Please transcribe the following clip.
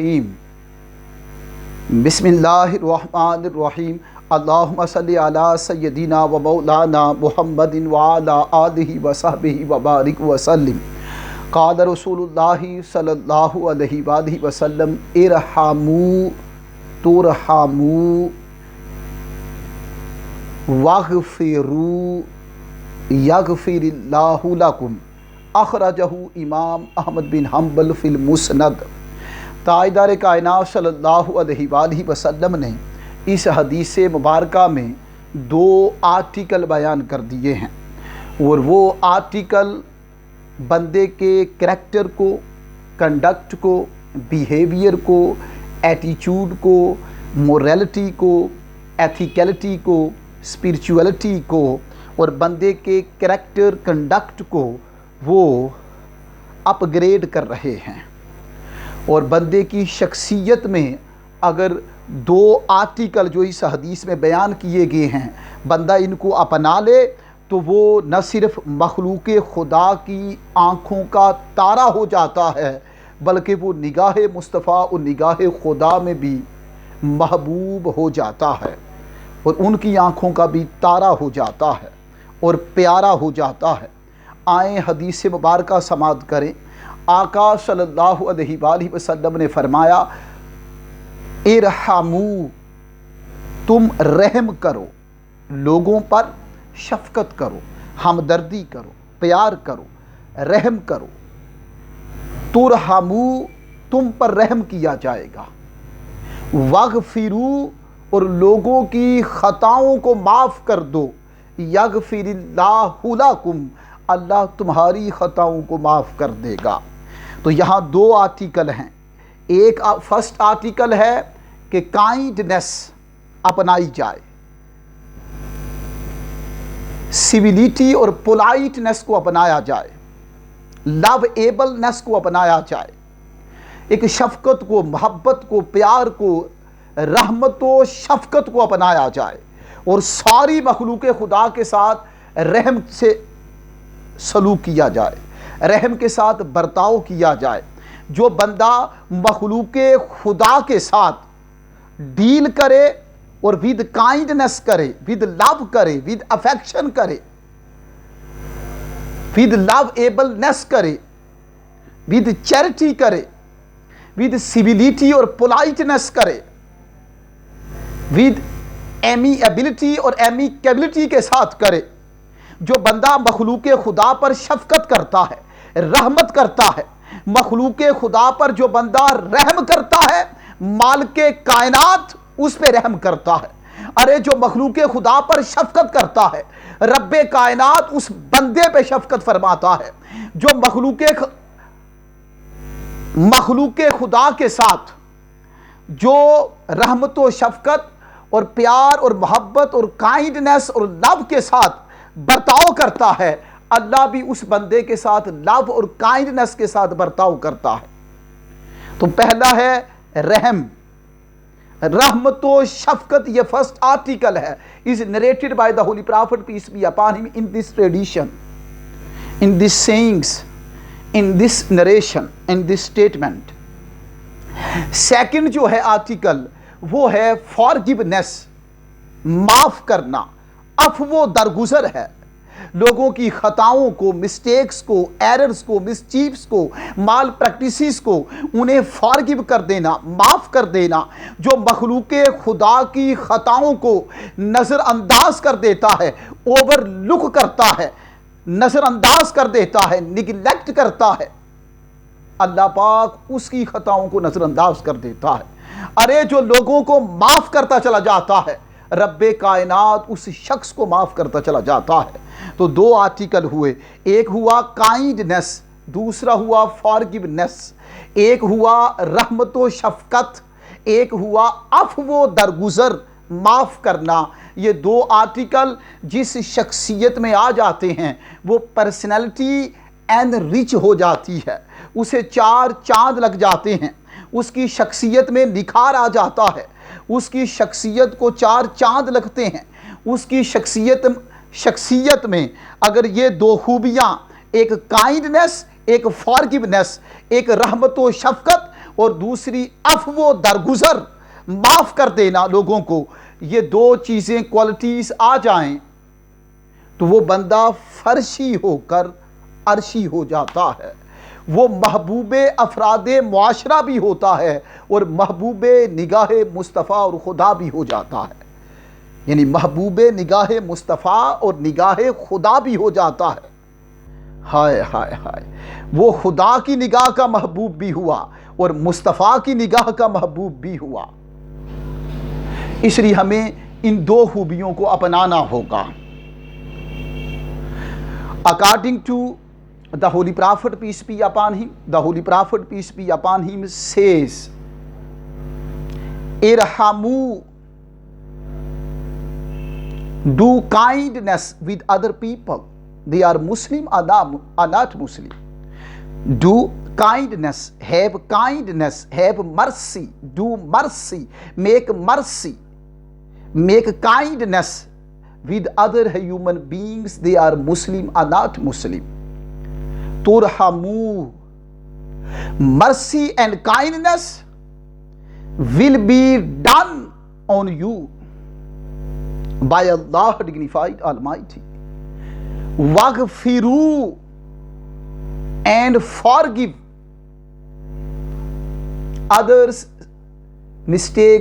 الرحیم बिस्मिल्लाहिर्रहमानिर्रहीम अल्लाहुम्मा सल्लि अला सय्यदिना व मौलाना मुहम्मदिन व अला आलिहि व सहबिहि व बारिक व सल्लिम। क़ाल रसूलुल्लाहि सल्लल्लाहु अलैहि वसल्लम इरहमू तुरहमू वग़फ़िरू यग़फ़िरिल्लाहु लकुम। अख़रजहू इमाम अहमद बिन हम्बल फ़िल मुस्नद। ताजदार कायनात सल्लल्लाहु अलैहि वसल्लम ने इस हदीस मुबारका में दो आर्टिकल बयान कर दिए हैं, और वो आर्टिकल बंदे के करैक्टर को, कंडक्ट को, बिहेवियर को, एटीट्यूड को, मोरलिटी को, एथिकलिटी को, स्पिरिचुअलिटी को और बंदे के करैक्टर कंडक्ट को वो अपग्रेड कर रहे हैं। और बंदे की शख्सियत में अगर दो आर्टिकल जो इस हदीस में बयान किए गए हैं, बंदा इनको अपना ले तो वो न सिर्फ मखलूक खुदा की आँखों का तारा हो जाता है, बल्कि वो निगाह मुस्तफ़ा और निगाह खुदा में भी महबूब हो जाता है, और उनकी आँखों का भी तारा हो जाता है और प्यारा हो जाता है। आए हदीस मुबारका समाअत करें। आका सल्लल्लाहु अलैहि वसल्लम ने फरमाया, इरहमू, तुम रहम करो, लोगों पर शफ़क़त करो, हमदर्दी करो, प्यार करो, रहम करो। तुरहमू, तुम पर रहम किया जाएगा। वग़फ़िरू, और लोगों की ख़ताओं को माफ़ कर दो। यग़फ़िरिल्लाहु लकुम, अल्लाह तुम्हारी ख़ताओं को माफ़ कर देगा। तो यहाँ दो आर्टिकल हैं। एक फर्स्ट आर्टिकल है कि काइंडनेस अपनाई जाए, सिविलिटी और पोलाइटनेस को अपनाया जाए, लवेबलनेस को अपनाया जाए, एक शफ़क़त को, मोहब्बत को, प्यार को, रहमत व शफ़क़त को अपनाया जाए, और सारी मखलूक खुदा के साथ रहम से सलूक किया जाए, रहम के साथ बर्ताव किया जाए। जो बंदा मखलूक खुदा के साथ डील करे और विद काइंडनेस करे, विद लव करे, विद अफेक्शन करे, विद लवेबलनेस करे, विद चैरिटी करे, विद सिविलिटी और पोलाइटनेस करे, विद एमिएबिलिटी और एमिकेबिलिटी के साथ करे। जो बंदा मखलूक खुदा पर शफ़क़त करता है, रहमत करता है, मखलूक खुदा पर जो बंदा रहम करता है, मालिक कायनात उस पे रहम करता है। अरे जो मखलूक खुदा पर शफ़क़त करता है, रब्बे कायनात उस बंदे पे शफ़क़त फरमाता है। जो मखलूक खुदा के साथ जो रहमत व शफ़क़त और प्यार और मोहब्बत और काइंडनेस और लव के साथ बर्ताव करता है, अल्लाह भी उस बंदे के साथ लव और काइंडनेस के साथ बर्ताव करता है। तो पहला है रहम, रहमत व शफ़क़त। ये फर्स्ट आर्टिकल है, is narrated by the holy prophet peace be upon him in this tradition, in this sayings, in this narration, in this statement. Second जो है आर्टिकल वो है फॉरगिवनेस, माफ करना। अफ़्व दरगुजर है, लोगों की ख़ताओं को, मिस्टेक्स को, एरर्स को, मिसचीव्स को, माल प्रैक्टिसेस को, उन्हें फॉरगिव कर देना, माफ़ कर देना। जो मखलूक खुदा की ख़ताओं को नज़रअंदाज कर देता है, ओवरलुक करता है, नज़रअंदाज कर देता है, निगलेक्ट करता है, अल्लाह पाक उसकी ख़ताओं को नज़रअंदाज कर देता है। अरे जो लोगों को माफ़ करता चला जाता है, रब्बे कायनात उस शख्स को माफ़ करता चला जाता है। तो दो आर्टिकल हुए, एक हुआ काइंडनेस, दूसरा हुआ फॉरगिवनेस। एक हुआ रहमत व शफ़क़त, एक हुआ अफ़्व दरगुजर, माफ़ करना। ये दो आर्टिकल जिस शख्सियत में आ जाते हैं वो पर्सनैलिटी एनरिच हो जाती है, उसे चार चांद लग जाते हैं, उसकी शख्सियत में निखार आ जाता है, उसकी शख्सियत को चार चांद लगते हैं। उसकी शख्सियत में अगर ये दो खूबियाँ, एक काइंडनेस, एक फॉरगिवनेस, एक रहमत व शफ़क़त اور دوسری عفو و درگزر، معاف کر دینا لوگوں کو، یہ دو چیزیں کوالٹیز آ جائیں تو وہ بندہ فرشی ہو کر عرشی ہو جاتا ہے، وہ محبوب افراد معاشرہ بھی ہوتا ہے اور محبوب نگاہ مصطفیٰ اور خدا بھی ہو جاتا ہے، یعنی محبوب نگاہ مصطفیٰ اور نگاہ خدا بھی ہو جاتا ہے۔ ہائے ہائے ہائے، وہ خدا کی نگاہ کا محبوب بھی ہوا اور مصطفیٰ کی نگاہ کا محبوب بھی ہوا۔ اس لیے ہمیں ان دو خوبیوں کو اپنانا ہوگا۔ According to the Holy Prophet, peace be upon him, the Holy Prophet, peace be upon him, says, Irhamu, do kindness with other people. They are Muslim or not Muslim. Do kindness, have mercy, do mercy, make kindness with other human beings. They are Muslim or not Muslim. Turhamu, mercy and kindness will be done on you by Allah dignified Almighty. Waghfiru, and forgive others' mistakes